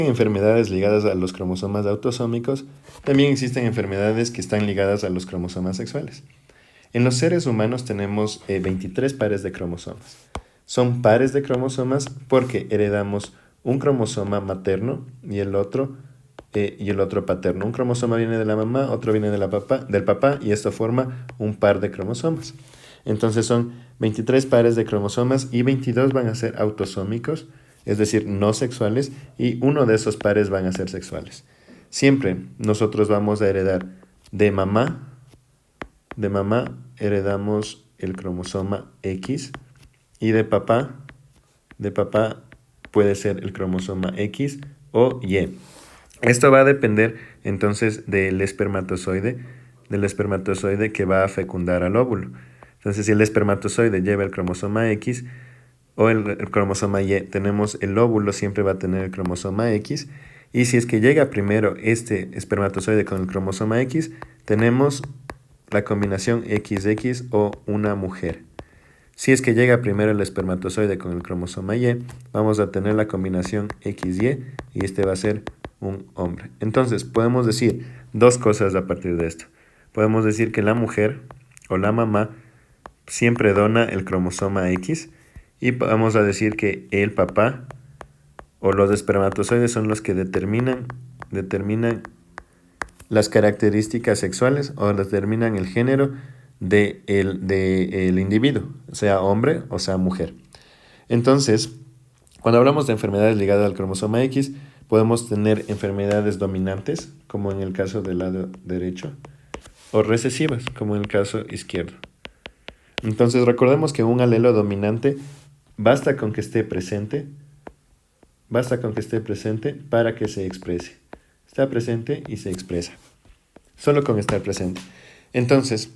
enfermedades ligadas a los cromosomas autosómicos, también existen enfermedades que están ligadas a los cromosomas sexuales. En los seres humanos tenemos 23 pares de cromosomas. Son pares de cromosomas porque heredamos un cromosoma materno y el otro paterno. Un cromosoma viene de la mamá, otro viene del papá, y esto forma un par de cromosomas. Entonces son 23 pares de cromosomas y 22 van a ser autosómicos, es decir, no sexuales, y uno de esos pares van a ser sexuales. Siempre nosotros vamos a heredar de mamá heredamos el cromosoma X, y de papá puede ser el cromosoma X o Y. Esto va a depender entonces del espermatozoide que va a fecundar al óvulo. Entonces, si el espermatozoide lleva el cromosoma X o el cromosoma Y, tenemos el óvulo siempre va a tener el cromosoma X. Y si es que llega primero este espermatozoide con el cromosoma X, tenemos la combinación XX o una mujer. Si es que llega primero el espermatozoide con el cromosoma Y, vamos a tener la combinación XY y este va a ser un hombre. Entonces, podemos decir dos cosas a partir de esto. Podemos decir que la mujer o la mamá siempre dona el cromosoma X, y vamos a decir que el papá o los espermatozoides son los que determinan las características sexuales o determinan el género del individuo, sea hombre o sea mujer. Entonces, cuando hablamos de enfermedades ligadas al cromosoma X, podemos tener enfermedades dominantes, como en el caso del lado derecho, o recesivas, como en el caso izquierdo. Entonces, recordemos que un alelo dominante basta con que esté presente para que se exprese. Está presente y se expresa. Solo con estar presente. Entonces,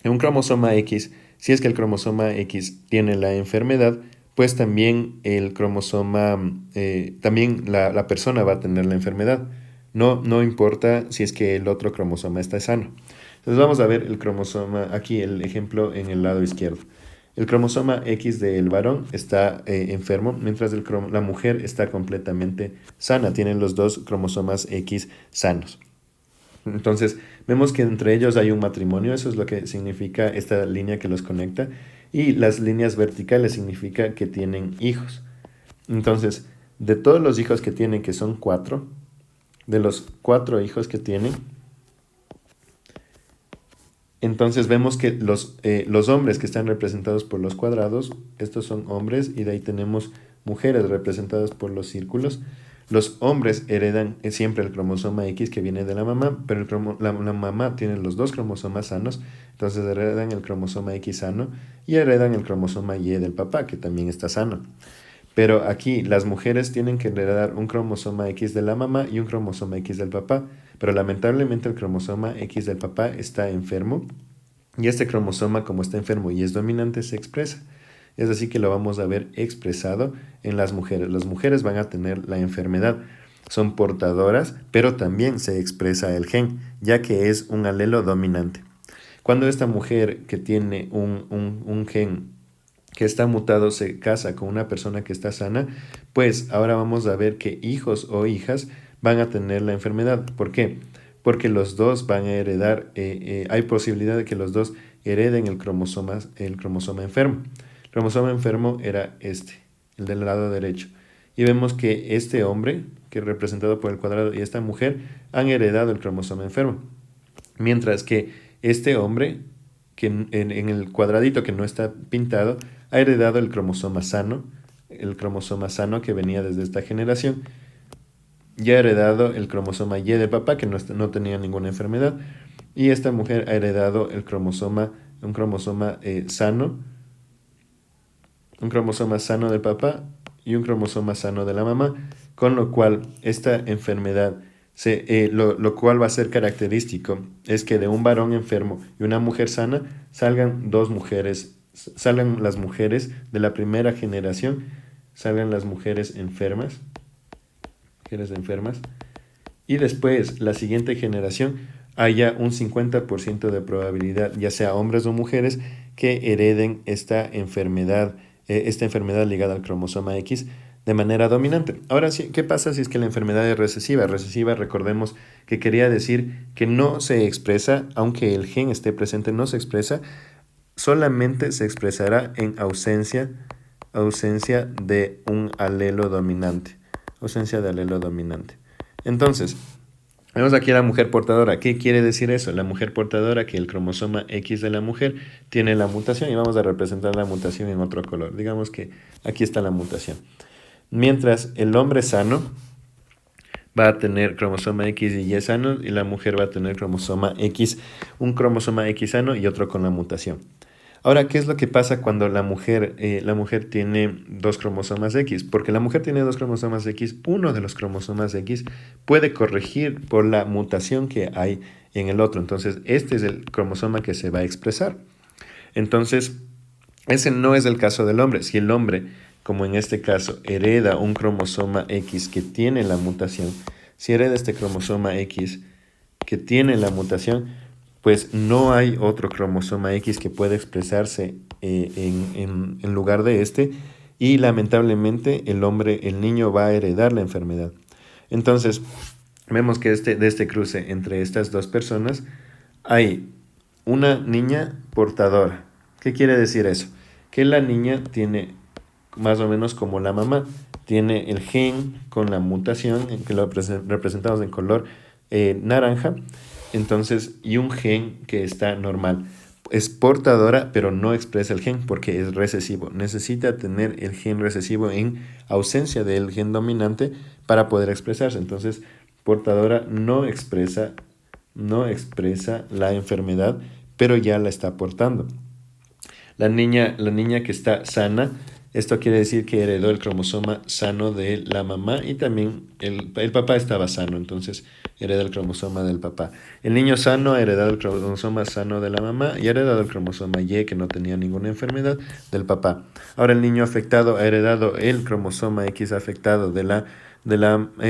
en un cromosoma X, si es que el cromosoma X tiene la enfermedad, pues también el cromosoma, también la persona va a tener la enfermedad. No importa si es que el otro cromosoma está sano. Entonces vamos a ver el cromosoma, aquí el ejemplo en el lado izquierdo. El cromosoma X del varón está enfermo, mientras la mujer está completamente sana. Tienen los dos cromosomas X sanos. Entonces, vemos que entre ellos hay un matrimonio, eso es lo que significa esta línea que los conecta, y las líneas verticales significa que tienen hijos. Entonces, de todos los hijos que tienen, que son 4, de los 4 hijos que tienen, entonces vemos que los hombres que están representados por los cuadrados, estos son hombres, y de ahí tenemos mujeres representadas por los círculos. Los hombres heredan siempre el cromosoma X que viene de la mamá, pero la mamá tiene los dos cromosomas sanos, entonces heredan el cromosoma X sano y heredan el cromosoma Y del papá, que también está sano. Pero aquí las mujeres tienen que heredar un cromosoma X de la mamá y un cromosoma X del papá, pero lamentablemente el cromosoma X del papá está enfermo, y este cromosoma, como está enfermo y es dominante, se expresa. Es así que lo vamos a ver expresado en las mujeres. Las mujeres van a tener la enfermedad. Son portadoras, pero también se expresa el gen, ya que es un alelo dominante. Cuando esta mujer que tiene un gen que está mutado se casa con una persona que está sana, pues ahora vamos a ver que hijos o hijas van a tener la enfermedad. ¿Por qué? Porque los dos van a heredar, hay posibilidad de que los dos hereden el cromosoma enfermo. El cromosoma enfermo era el del lado derecho. Y vemos que este hombre, que es representado por el cuadrado, y esta mujer han heredado el cromosoma enfermo. Mientras que este hombre, que en el cuadradito que no está pintado, ha heredado el cromosoma sano que venía desde esta generación. Ya ha heredado el cromosoma Y del papá, que no tenía ninguna enfermedad. Y esta mujer ha heredado un cromosoma sano, un cromosoma sano del papá y un cromosoma sano de la mamá, con lo cual esta enfermedad, lo cual va a ser característico, es que de un varón enfermo y una mujer sana salgan las mujeres de la primera generación, salgan las mujeres enfermas, y después la siguiente generación haya un 50% de probabilidad, ya sea hombres o mujeres, que hereden esta enfermedad ligada al cromosoma X de manera dominante. Ahora sí, ¿qué pasa si es que la enfermedad es recesiva? Recesiva, recordemos que quería decir que no se expresa, aunque el gen esté presente, no se expresa, solamente se expresará en ausencia de un alelo dominante. Ausencia de alelo dominante. Entonces, vemos aquí a la mujer portadora. ¿Qué quiere decir eso? La mujer portadora, que el cromosoma X de la mujer tiene la mutación, y vamos a representar la mutación en otro color. Digamos que aquí está la mutación. Mientras el hombre sano va a tener cromosoma X y Y sano, y la mujer va a tener cromosoma X, un cromosoma X sano y otro con la mutación. Ahora, ¿qué es lo que pasa cuando la mujer tiene dos cromosomas X? Porque la mujer tiene dos cromosomas X, uno de los cromosomas X puede corregir por la mutación que hay en el otro. Entonces, este es el cromosoma que se va a expresar. Entonces, ese no es el caso del hombre. Si el hombre, como en este caso, hereda un cromosoma X que tiene la mutación, si hereda este cromosoma X que tiene la mutación, pues no hay otro cromosoma X que pueda expresarse en lugar de este, y lamentablemente el niño va a heredar la enfermedad. Entonces, vemos que de este cruce entre estas dos personas hay una niña portadora. ¿Qué quiere decir eso? Que la niña tiene más o menos como la mamá, tiene el gen con la mutación, que lo representamos en color naranja, entonces, y un gen que está normal. Es portadora, pero no expresa el gen porque es recesivo. Necesita tener el gen recesivo en ausencia del gen dominante para poder expresarse. Entonces, portadora no expresa la enfermedad, pero ya la está portando. La niña que está sana, esto quiere decir que heredó el cromosoma sano de la mamá, y también el papá estaba sano, entonces hereda el cromosoma del papá. El niño sano ha heredado el cromosoma sano de la mamá y ha heredado el cromosoma Y, que no tenía ninguna enfermedad, del papá. Ahora el niño afectado ha heredado el cromosoma X afectado de la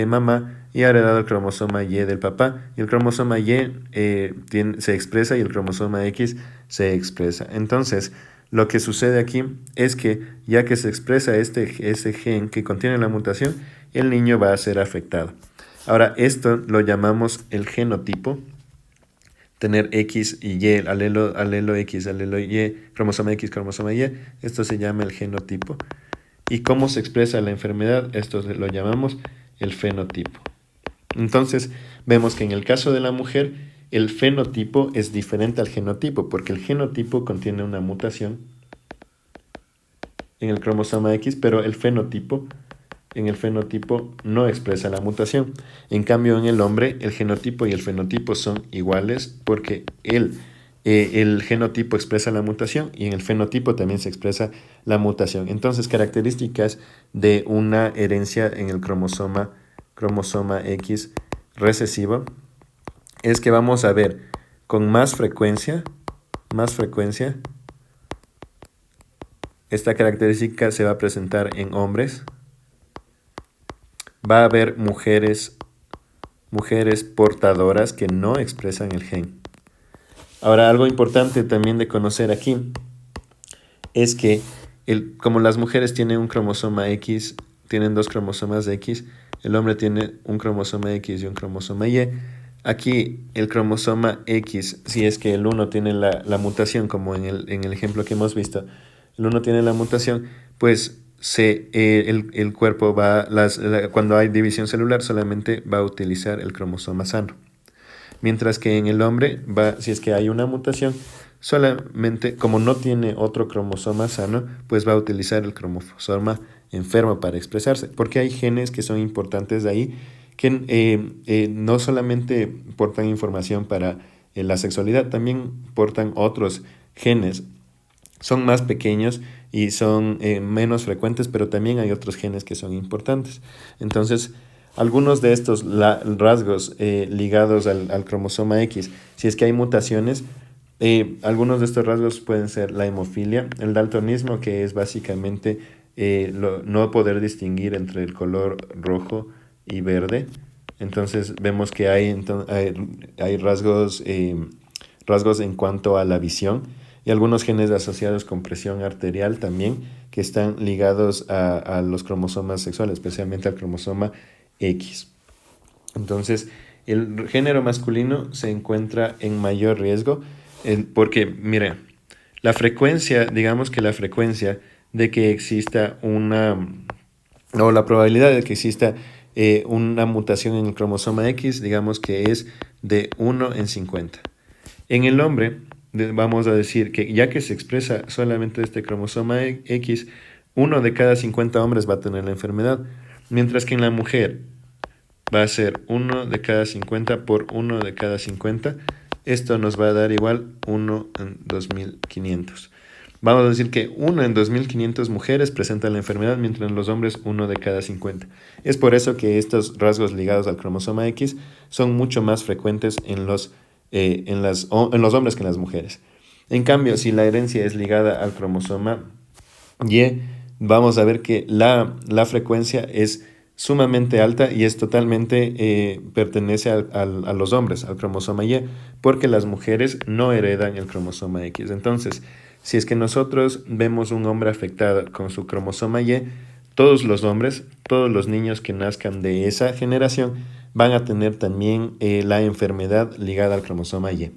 mamá, y ha heredado el cromosoma Y del papá, y el cromosoma Y se expresa y el cromosoma X se expresa. Entonces, lo que sucede aquí es que ya que se expresa ese gen que contiene la mutación, el niño va a ser afectado. Ahora, esto lo llamamos el genotipo. Tener X y Y, alelo X, alelo Y, cromosoma X, cromosoma Y, esto se llama el genotipo. ¿Y cómo se expresa la enfermedad? Esto lo llamamos el fenotipo. Entonces, vemos que en el caso de la mujer, el fenotipo es diferente al genotipo, porque el genotipo contiene una mutación en el cromosoma X, pero en el fenotipo no expresa la mutación. En cambio, en el hombre, el genotipo y el fenotipo son iguales, porque el genotipo expresa la mutación y en el fenotipo también se expresa la mutación. Entonces, características de una herencia en el cromosoma X recesivo es que vamos a ver con más frecuencia, esta característica se va a presentar en hombres. Va a haber mujeres portadoras que no expresan el gen. Ahora, algo importante también de conocer aquí es que como las mujeres tienen un cromosoma X, tienen dos cromosomas X, el hombre tiene un cromosoma X y un cromosoma Y. Aquí el cromosoma X, si es que el uno tiene la mutación, como en el ejemplo que hemos visto, el uno tiene la mutación, pues el cuerpo cuando hay división celular solamente va a utilizar el cromosoma sano. Mientras que en el hombre, si es que hay una mutación, solamente, como no tiene otro cromosoma sano, pues va a utilizar el cromosoma enfermo para expresarse. Porque hay genes que son importantes de ahí, que no solamente portan información para la sexualidad, también portan otros genes. Son más pequeños y son menos frecuentes, pero también hay otros genes que son importantes. Entonces, algunos de estos rasgos ligados al cromosoma X, si es que hay mutaciones, algunos de estos rasgos pueden ser la hemofilia, el daltonismo, que es básicamente no poder distinguir entre el color rojo y verde. Entonces vemos que hay rasgos en cuanto a la visión. y algunos genes asociados con presión arterial también, que están ligados a los cromosomas sexuales, especialmente al cromosoma X. Entonces, el género masculino se encuentra en mayor riesgo porque, mire, la frecuencia, digamos que la frecuencia de que exista o la probabilidad de que exista una mutación en el cromosoma X, digamos que es de 1 en 50. En el hombre, vamos a decir que ya que se expresa solamente este cromosoma X, 1 de cada 50 hombres va a tener la enfermedad, mientras que en la mujer va a ser 1 de cada 50 por 1 de cada 50. Esto nos va a dar igual 1 en 2500. Vamos a decir que 1 en 2500 mujeres presentan la enfermedad, mientras en los hombres 1 de cada 50. Es por eso que estos rasgos ligados al cromosoma X son mucho más frecuentes en los hombres que en las mujeres. En cambio, si la herencia es ligada al cromosoma Y, vamos a ver que la frecuencia es sumamente alta y es totalmente pertenece a los hombres, al cromosoma Y, porque las mujeres no heredan el cromosoma X. Entonces, si es que nosotros vemos un hombre afectado con su cromosoma Y, todos los hombres, todos los niños que nazcan de esa generación van a tener también la enfermedad ligada al cromosoma Y.